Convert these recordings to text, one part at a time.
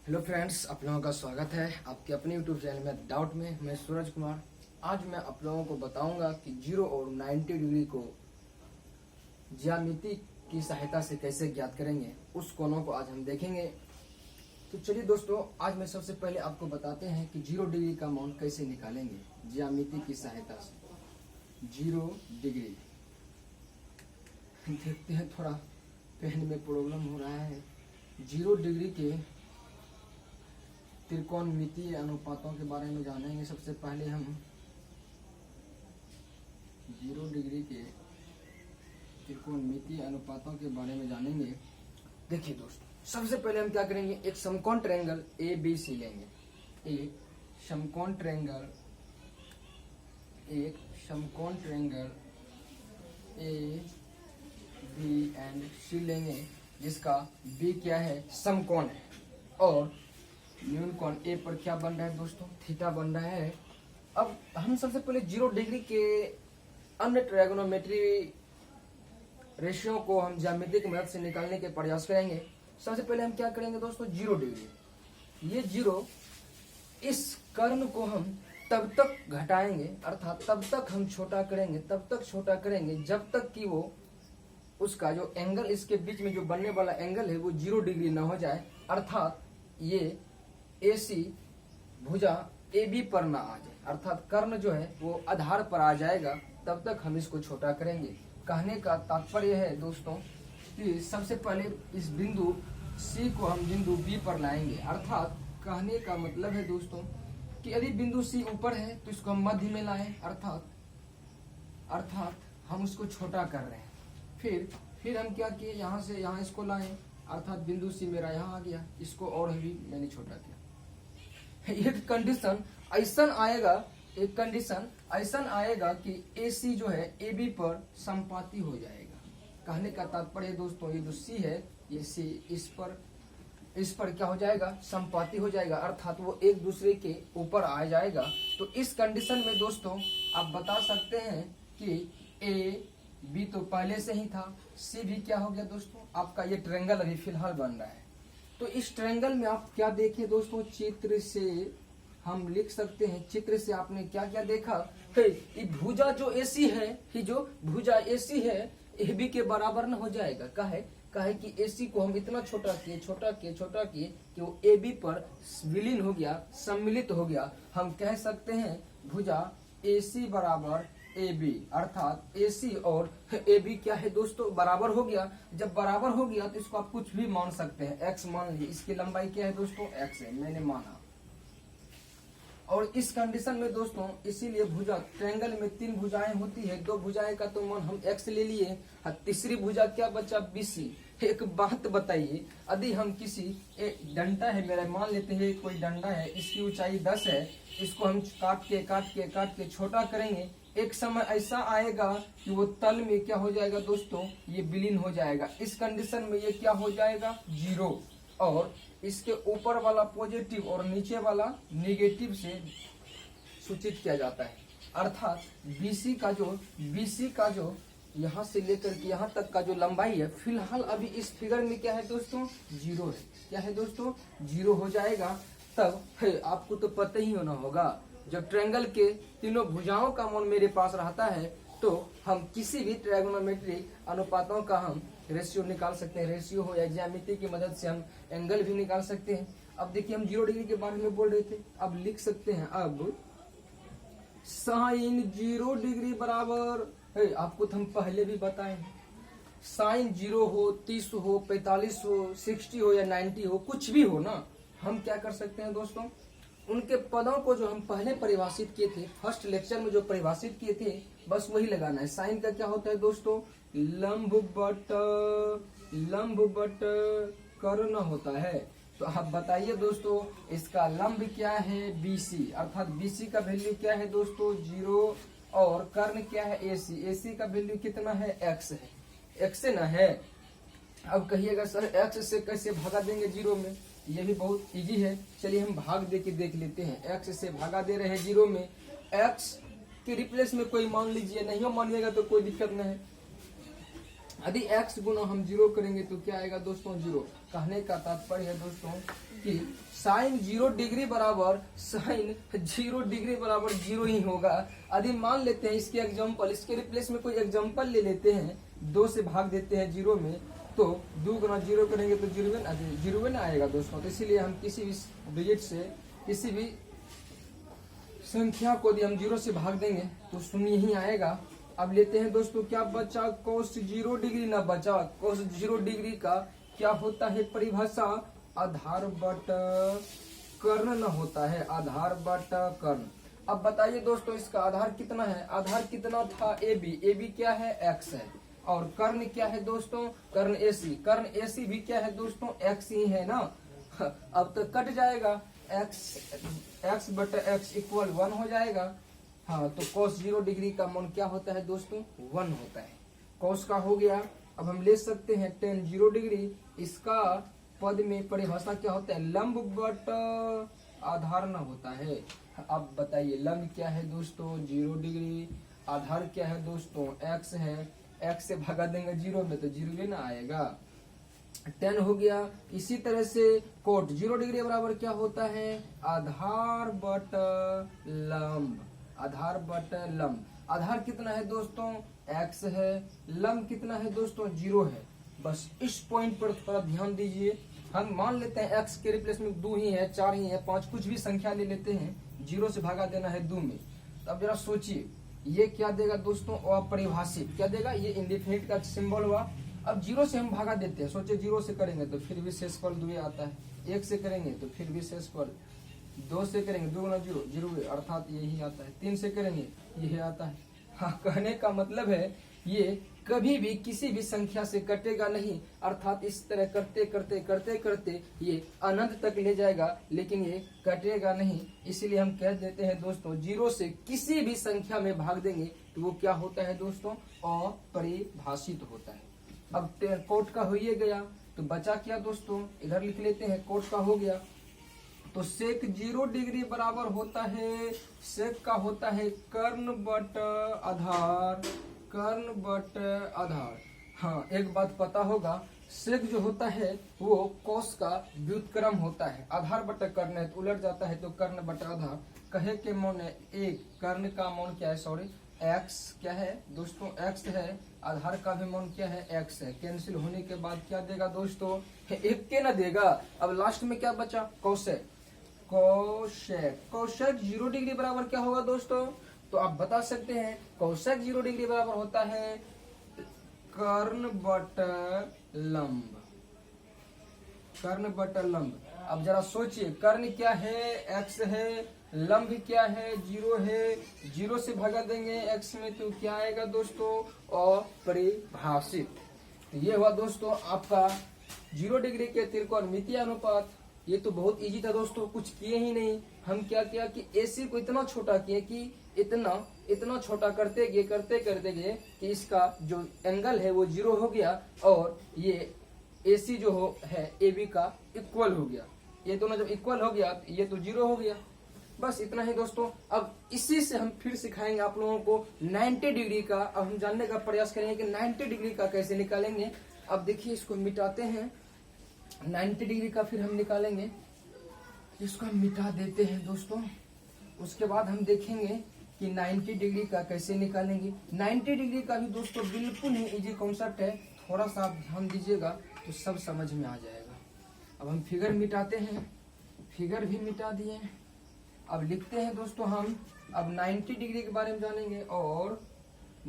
Hello friends, आप लोगों का स्वागत है आपके अपने यूट्यूब चैनल में डाउट में। मैं सूरज कुमार। आज मैं आप लोगों को बताऊंगा कि 0 और 90 डिग्री को ज्यामिति की सहायता से कैसे ज्ञात करेंगे, उस कोणों को आज हम देखेंगे। तो चलिए दोस्तों, आज मैं सबसे पहले आपको बताते हैं कि 0 डिग्री का मान कैसे निकालेंगे ज्यामिति की सहायता से। 0 डिग्री देखते हैं, थोड़ा पेन में प्रॉब्लम हो रहा है। 0 डिग्री के त्रिकोणमितीय अनुपातों के बारे में जानेंगे। सबसे पहले हम 0 डिग्री के त्रिकोणमितीय अनुपातों के बारे में जानेंगे। देखिए दोस्तों, सबसे पहले हम क्या करेंगे, एक समकोण ट्रायंगल ABC लेंगे। एक समकोण triangle A, B and C लेंगे, जिसका B क्या है, समकोण है, और न्यून कोण ए पर क्या बन रहा है दोस्तों, थीटा बन रहा है। अब हम सबसे पहले 0 डिग्री के अन्य ट्रायगोनोमेट्री रेशियो को हम ज्यामिति की मदद से निकालने के प्रयास करेंगे। सबसे पहले हम क्या करेंगे दोस्तों, 0 डिग्री, ये 0, इस कर्ण को हम तब तक घटाएंगे, अर्थात तब तक हम छोटा करेंगे, तब तक छोटा करेंगे जब तक कि वो उसका जो एंगल, इसके बीच में जो बनने वाला एंगल है वो 0 डिग्री ना हो जाए, अर्थात ये AC भुजा AB पर ना आ जाए, अर्थात कर्ण जो है वो आधार पर आ जाएगा, तब तक हम इसको छोटा करेंगे। कहने का तात्पर्य है दोस्तों कि सबसे पहले इस बिंदु C को हम बिंदु B पर लाएंगे, अर्थात कहने का मतलब है दोस्तों कि यदि बिंदु C ऊपर है तो इसको हम मध्य में लाएं, अर्थात हम उसको छोटा कर रहे हैं। फिर हम क्या किए, यहाँ से यहाँ इसको लाएं, अर्थात बिंदु C मेरा यहाँ आ गया, इसको और भी मैंने छोटा किया। एक कंडीशन ऐसा आएगा कि AC जो है AB पर संपाती हो जाएगा। कहने का तात्पर्य दोस्तों, ये जो C है, ये C इस पर क्या हो जाएगा, संपाती हो जाएगा, अर्थात वो एक दूसरे के ऊपर आ जाएगा। तो इस कंडीशन में दोस्तों आप बता सकते हैं कि AB तो पहले से ही था, C भी क्या हो गया दोस्तों, आपका ये ट्रायंगल अभी फिलहाल बन रहा है। तो इस ट्रायंगल में आप क्या देखिए दोस्तों, चित्र से हम लिख सकते हैं। चित्र से आपने क्या क्या देखा है, ये भुजा जो AC है, ये जो भुजा AC है AB के बराबर न हो जाएगा। काहे कि AC को हम इतना छोटा किए कि वो AB पर विलीन हो गया, सम्मिलित हो गया। हम कह सकते हैं भुजा AC बराबर AB, अर्थात AC और AB क्या है दोस्तों, बराबर हो गया। जब बराबर हो गया तो इसको आप कुछ भी मान सकते हैं। x मान लीजिए, इसकी लंबाई क्या है दोस्तों, x है, मैंने माना। और इस कंडीशन में दोस्तों, इसीलिए भुजा ट्रायंगल में 3 भुजाएं होती है, 2 भुजाएं का तो मान हम x ले लिए, तीसरी भुजा क्या बचा, BC। एक बात बताइए, यदि हम किसी डंडा है मेरा, मान लेते हैं कोई डंडा है, इसकी ऊंचाई 10 है, इसको हम काट के छोटा करेंगे। एक समय ऐसा आएगा कि वो तल में क्या हो जाएगा दोस्तों, ये विलीन हो जाएगा। इस कंडीशन में ये क्या हो जाएगा, 0, और इसके ऊपर वाला पॉजिटिव और नीचे वाला नेगेटिव से सूचित किया जाता है, अर्थात BC का जो यहाँ से लेकर के यहाँ तक का जो लंबाई है, फिलहाल अभी इस फिगर में क्या है दोस्तों, 0 है। क्या है दोस्तों, 0 हो जाएगा। तब आपको तो पता ही होना होगा, जब ट्रायंगल के तीनों भुजाओं का मान मेरे पास रहता है तो हम किसी भी ट्रायगोनोमेट्री अनुपातों का हम रेशियो निकाल सकते हैं। रेशियो हो या ज्यामिति की मदद से हम एंगल भी निकाल सकते हैं। अब देखिए, हम 0 डिग्री के बारे में बोल रहे थे, अब लिख सकते हैं, अब साइन 0 डिग्री बराबर है, आपको तो हम पहले भी बताए हैं, साइन 0 हो, 30 हो, 45 हो, 60 हो या 90 हो, कुछ भी हो ना, हम क्या कर सकते हैं दोस्तों, उनके पदों को जो हम पहले परिभाषित किए थे, फर्स्ट लेक्चर में जो परिभाषित किए थे, बस वही लगाना है। साइन का क्या होता है दोस्तों, लंब बट कर्ण होता है। तो आप बताइए दोस्तों, इसका लंब क्या है, BC, अर्थात BC का वैल्यू क्या है दोस्तों, 0, और कर्ण क्या है, AC का वैल्यू कितना है, x है, x से ना है। अब कहिएगा सर x से कैसे भागा देंगे 0 में, ये भी बहुत इजी है। चलिए हम भाग दे के देख लेते हैं। x से भागा दे रहे हैं 0 में, x के रिप्लेस में कोई मान लीजिए, नहीं मानिएगा तो कोई दिक्कत नहीं है। यदि x गुना हम 0 करेंगे तो क्या आएगा दोस्तों 0। कहने का तात्पर्य है दोस्तों कि साइन 0 डिग्री बराबर 0 ही होगा। यदि मान लेते हैं इसके एग्जाम्पल, इसके रिप्लेस में कोई एग्जाम्पल ले लेते हैं, 2 से भाग देते हैं 0 में, तो 2 गुना 0 करेंगे तो 0 ना आएगा दोस्तों। तो इसीलिए हम किसी भी डिजिट से, किसी भी संख्या को यदि हम 0 से भाग देंगे तो 0 ही आएगा। अब लेते हैं दोस्तों क्या बचा, cos 0 डिग्री ना बचा। cos 0 डिग्री का क्या होता है परिभाषा, आधार बट कर्ण न होता है, आधार बट कर्ण। अब बताइए दोस्तों इसका आधार कितना है, आधार कितना था AB क्या है x है, और कर्ण क्या है दोस्तों, कर्ण AC भी क्या है दोस्तों x ही है ना। अब तो कट जाएगा, x बटा x इक्वल 1 हो जाएगा। हाँ, तो cos 0 डिग्री का मान क्या होता है दोस्तों 1 होता है। cos का हो गया। अब हम ले सकते हैं tan 0 डिग्री, इसका पद में परिभाषा क्या होता है, लंब बट आधार न होता है। अब बताइए लंब क्या है दोस्तों 0 डिग्री, आधार क्या है दोस्तों x है, x से भगा देंगे 0 में तो 0 ना आएगा, tan हो गया। इसी तरह से cot 0 डिग्री बराबर क्या होता है, आधार बट लंब, आधार बट लंब। आधार कितना है दोस्तों x है, लंब कितना है दोस्तों 0 है। बस इस पॉइंट पर थोड़ा ध्यान दीजिए। हम मान लेते हैं x के रिप्लेस में 2 ही है, 4 ही है, 5 कुछ भी संख्या ले लेते हैं, 0 से भागा देना है 2 में। तो अब जरा सोचिए ये क्या देगा दोस्तों, अपरिभाषित क्या देगा, ये इंडेफिनिट का सिंबल हुआ। अब 0 से हम भागा देते हैं, सोचिए 0 से करेंगे तो फिर भी शेषफल 2 आता है, 1 से करेंगे तो फिर भी शेषफल, 2 से करेंगे 2 गुना 0 अर्थात यही आता है, 3 से करेंगे यही आता है। हाँ, कहने का मतलब है ये कभी भी किसी भी संख्या से कटेगा नहीं, अर्थात इस तरह करते करते करते करते ये अनंत तक ले जाएगा, लेकिन ये कटेगा नहीं। इसलिए हम कह देते हैं दोस्तों 0 से किसी भी संख्या में भाग देंगे तो वो क्या होता है दोस्तों, अपरिभाषित होता है। अब कोट का हो ही गया, तो बचा क्या दोस्तों, इधर लिख लेते हैं, कोट का हो गया। तो सेक 0 डिग्री बराबर होता है, सेक का होता है कर्ण बट आधार, कर्ण बट आधार। हाँ, एक बात पता होगा, सेक जो होता है वो कोस का व्युत्क्रम होता है, आधार बट कर्ण है तो उलट जाता है, तो कर्ण बट आधार। कहे के मौन है एक, कर्ण का मौन क्या है, सॉरी x क्या है दोस्तों, x है, आधार का भी मौन क्या है x है। कैंसिल होने के बाद क्या देगा दोस्तों, एक के ना देगा। अब लास्ट में क्या बचा, कोसेक, कोसेक, कोसेक 0 डिग्री बराबर क्या होगा दोस्तों, तो आप बता सकते हैं कोसेक 0 डिग्री बराबर होता है कर्ण बट लंब, कर्ण बट लंब। अब जरा सोचिए कर्ण क्या है, x है, लंब क्या है 0 है, 0 से भगा देंगे x में तो क्या आएगा दोस्तों, अपरिभाषित। तो ये हुआ दोस्तों आपका 0 डिग्री के त्रिकोणमितीय अनुपात। ये तो बहुत इजी था दोस्तों, कुछ किए ही नहीं। हम क्या किया कि AC को इतना छोटा किए कि इतना छोटा करते गए कि इसका जो एंगल है वो 0 हो गया, और ये AC जो है AB का इक्वल हो गया। ये दोनों जब इक्वल हो गया ये तो 0 हो गया। बस इतना ही दोस्तों। अब इसी से हम फिर सिखाएंगे आप लोगों को 90 डिग्री का। अब हम जानने का प्रयास करेंगे कि 90 डिग्री का कैसे निकालेंगे। अब देखिए इसको मिटाते हैं, 90 डिग्री का फिर हम निकालेंगे। इसको हम मिटा देते हैं दोस्तों। उसके बाद हम देखेंगे कि 90 डिग्री का कैसे निकालेंगे। 90 डिग्री का भी दोस्तों बिल्कुल ही इजी कॉन्सेप्ट है, थोड़ा सा आप ध्यान दीजिएगा तो सब समझ में आ जाएगा। अब हम फिगर मिटाते हैं, फिगर भी मिटा दिए। अब लिखते हैं दोस्तों हम अब 90 डिग्री के बारे में जानेंगे और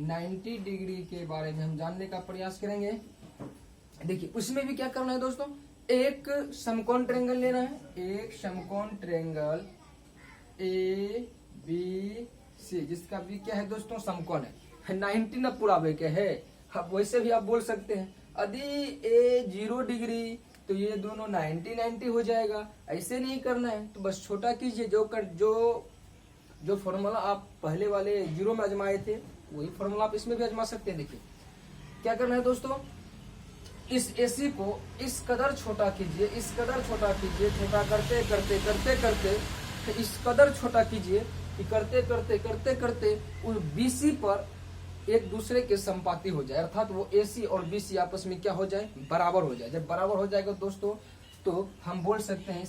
90 डिग्री के बारे में हम जानने का प्रयास करेंगे। देखिए उसमें भी क्या करना है दोस्तों, एक समकोण ट्रायंगल लेना है, एक समकोण ट्रायंगल ABC जिसका भी क्या है दोस्तों समकोण है, 90 न पुरावे के है। अब वैसे भी आप बोल सकते हैं यदि A 0 डिग्री तो ये दोनों 90 हो जाएगा। ऐसे नहीं करना है तो बस छोटा कीजिए, जो फॉर्मूला आप पहले वाले 0 में आजमाए थे वही फॉर्मूला आप इसमें भी आजमा सकते हैं। देखिए क्या करना है दोस्तों, इस AC को इस कदर छोटा कीजिए, इस कदर छोटा कीजिए, छोटा करते करते करते करते इस कदर छोटा कीजिए कि करते करते करते करते उस BC पर एक दूसरे के संपाती हो जाए, अर्थात वो AC और BC आपस में क्या हो जाए, बराबर हो जाए। जब बराबर हो जाएगा दोस्तों तो हम बोल सकते हैं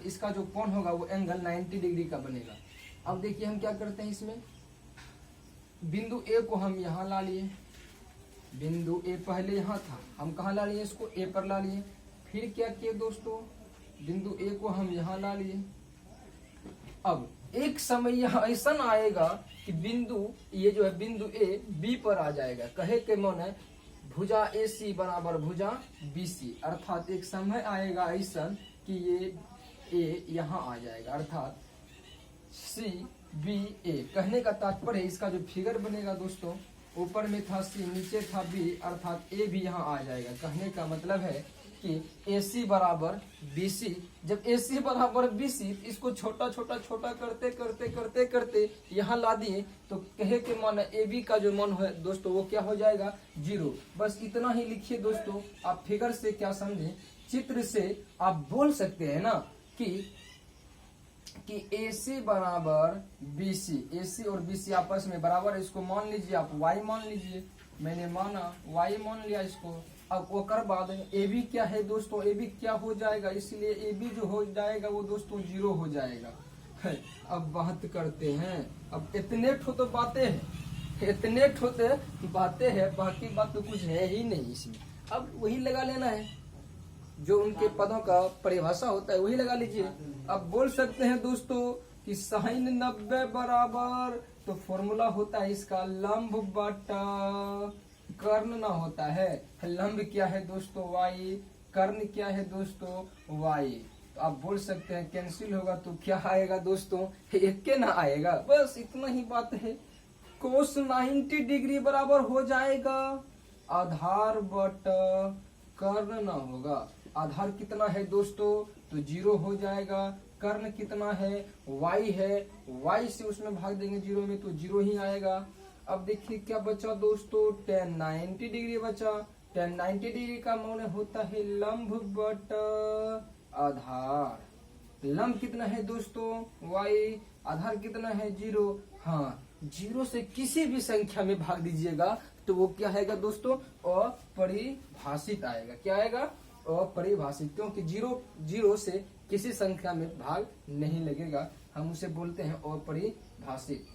इसका जो कोण होगा वो एंगल 90 डिग्री का बनेगा। अब देखिए हम क्या करते हैं, इसमें बिंदु A को हम यहाँ ला लिए, बिंदु A पहले यहाँ था, हम कहाँ ला लिए, इसको A पर ला लिए। फिर क्या किए दोस्तों, बिंदु A को हम यहाँ ला लिए। अब एक समय यहाँ ऐसा आएगा कि ये जो है बिंदु A B पर आ जाएगा। कहे के मन है भुजा AC बराबर भुजा BC, अर्थात एक समय आएगा ऐसा कि ये A यहाँ आ जाएगा, अर्थात CBA। कहने का तात्पर्य इसका जो फिगर बनेगा दोस्तों, ऊपर में था C, नीचे था B, अर्थात A भी यहाँ आ जाएगा। कहने का मतलब है कि AC बराबर BC। जब AC बराबर BC, इसको छोटा छोटा छोटा करते करते करते करते यहाँ ला दिए तो कहे के मान AB का जो मान है दोस्तों वो क्या हो जाएगा, 0। बस इतना ही लिखिए दोस्तों। आप फिगर से क्या समझे, चित्र से आप बोल सकते हैं ना कि AC बराबर BC, AC और BC आपस में बराबर है। इसको मान लीजिए आप Y मान लीजिए, मैंने माना Y मान लिया इसको। अब ओकर बाद AB क्या है दोस्तों, AB क्या हो जाएगा, इसलिए AB जो हो जाएगा वो दोस्तों 0 हो जाएगा। अब बात करते हैं, अब इतने ठो तो बातें हैं, इतने ठो तो बातें हैं, बाकी बात तो कुछ है ही नहीं इसमें। अब वही लगा लेना है, जो उनके पदों का परिभाषा होता है वही लगा लीजिए। अब बोल सकते हैं दोस्तों कि sin 90 बराबर, तो फॉर्मूला होता है इसका लंब बटा कर्ण ना होता है। लंब क्या है दोस्तों y, कर्ण क्या है दोस्तों y। तो आप बोल सकते हैं कैंसिल होगा तो क्या आएगा दोस्तों, एक के ना आएगा। बस इतना ही बात है। कोस 90 डिग्री बराबर हो जाएगा आधार बटा कर्ण ना होगा। आधार कितना है दोस्तों, तो 0 हो जाएगा। कर्ण कितना है, y है, y से उसमें भाग देंगे 0 में तो 0 ही आएगा। अब देखिए क्या बचा दोस्तों, tan 90 डिग्री बचा। tan 90 डिग्री का मान होता है लंब बटा आधार। लंब कितना है दोस्तों y, आधार कितना है 0। हाँ, 0 से किसी भी संख्या में भाग दीजिएगा तो वो क्या आएगा दोस्तों, अपरिभाषित आएगा। क्या आएगा, अपरिभाषित, क्योंकि 0 से किसी संख्या में भाग नहीं लगेगा, हम उसे बोलते हैं अपरिभाषित।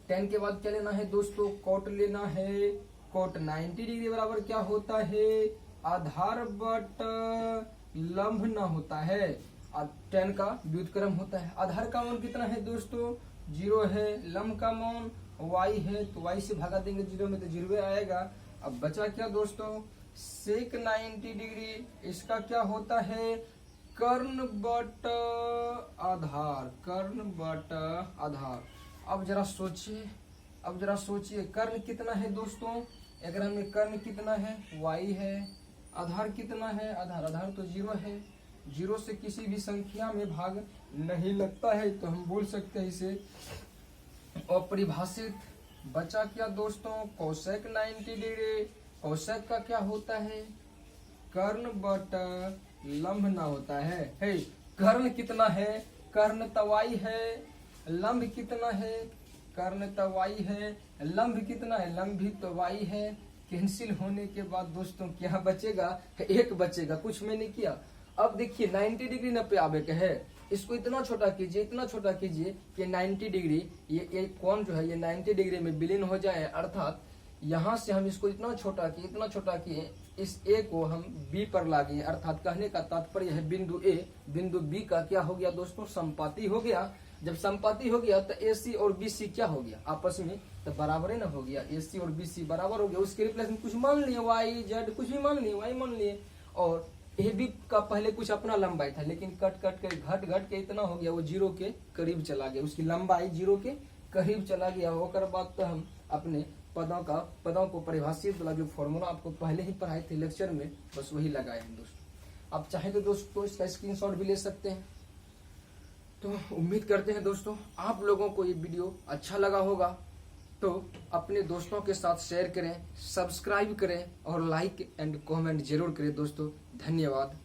10 के बाद क्या लेना है दोस्तों, कोट लेना है। कोट 90 डिग्री बराबर क्या होता है, आधार बटा लंब ना होता है। 10 का व्युत्क्रम होता है। आधार का मान कितना है दोस्तों, 0 है। लंब का मान y है, तो y से भागा देंगे 0 में तो 0 आएगा। अब बचा क्या दोस्तों, sec 90 डिग्री, इसका क्या होता है, कर्ण बटा आधार, कर्ण बटा आधार। अब जरा सोचिए, कर्ण कितना है दोस्तों, अगर में कर्ण कितना है, y है। आधार कितना है, आधार तो 0 है। 0 से किसी भी संख्या में भाग नहीं लगता है, तो हम बोल सकते हैं इसे अपरिभाषित। बचा क्या दोस्तों, कोसेक 90 डिग्री। कोसेक का क्या होता है, कर्ण बटा लंब ना होता है। कर्ण कितना है, कर्ण तवाई है। लंब कितना है, कर्ण तवाई है। लंब कितना है, लंब भी तवाई है। कैंसिल होने के बाद दोस्तों क्या बचेगा, एक बचेगा। कुछ मैंने किया। अब देखिए 90 डिग्री न पे आवे के है, इसको इतना छोटा कीजिए, इतना छोटा कीजिए कि 90 डिग्री ये कोण जो है ये 90 डिग्री में विलीन हो जाए। अर्थात यहाँ से हम इसको इतना छोटा किए, इस A को हम B पर ला गए। अर्थात कहने का तात्पर्य है बिंदु A बिंदु B का क्या हो गया दोस्तों, संपाती हो गया। जब संपाती हो गया तो AC और BC क्या हो गया आपस में, तो बराबर ही ना हो गया। AC और BC बराबर हो गया। उसके रिप्लेस में कुछ मान लिए, Y Z कुछ भी मान लिए, Y मान लिए। और AB का पहले कुछ अपना लंबाई था, लेकिन कट के घट के इतना हो गया, वो 0 के करीब चला गया। उसकी लंबाई 0 के करीब चला गया। होकर बाद तो हम अपने पदों को परिभाषित वाला जो फॉर्मूला आपको पहले ही पढ़ाए थे लेक्चर में, बस वही लगाए हैं दोस्तों। आप चाहे तो दोस्तों इसका स्क्रीनशॉट भी ले सकते हैं। तो उम्मीद करते हैं दोस्तों आप लोगों को ये वीडियो अच्छा लगा होगा, तो अपने दोस्तों के साथ शेयर करें, सब्सक्राइब करें और लाइक एंड कमेंट जरूर करें दोस्तों। धन्यवाद।